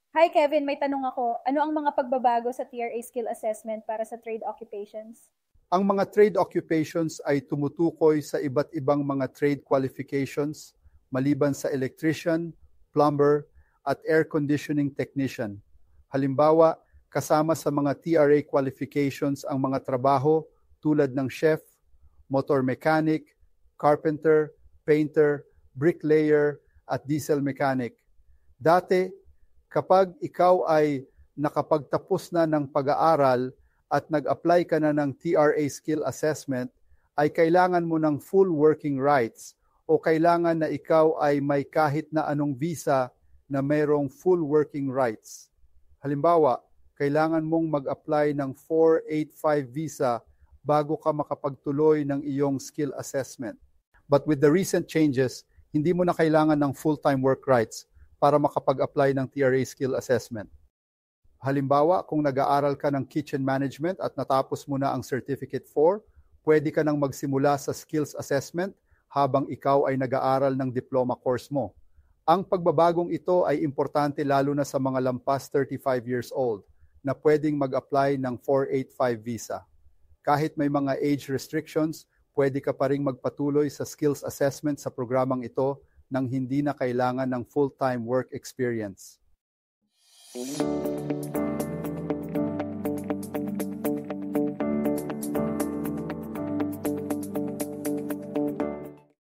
Hi Kevin, may tanong ako. Ano ang mga pagbabago sa TRA skill assessment para sa trade occupations? Ang mga trade occupations ay tumutukoy sa iba't ibang mga trade qualifications maliban sa electrician, plumber, at air conditioning technician. Halimbawa, kasama sa mga TRA qualifications ang mga trabaho tulad ng chef, motor mechanic, carpenter, painter, bricklayer, at diesel mechanic. Dati, kapag ikaw ay nakapagtapos na ng pag-aaral at nag-apply ka na ng TRA skill assessment, ay kailangan mo ng full working rights o kailangan na ikaw ay may kahit na anong visa na mayroong full working rights. Halimbawa, kailangan mong mag-apply ng 485 visa bago ka makapagtuloy ng iyong skill assessment. But with the recent changes, hindi mo na kailangan ng full-time work rights para makapag-apply ng TRA skill assessment. Halimbawa, kung nag-aaral ka ng kitchen management at natapos mo na ang Certificate 4, pwede ka nang magsimula sa skills assessment habang ikaw ay nag-aaral ng diploma course mo. Ang pagbabagong ito ay importante lalo na sa mga lampas 35 years old na pwedeng mag-apply ng 485 visa. Kahit may mga age restrictions, pwede ka pa ring magpatuloy sa skills assessment sa programang ito nang hindi na kailangan ng full-time work experience.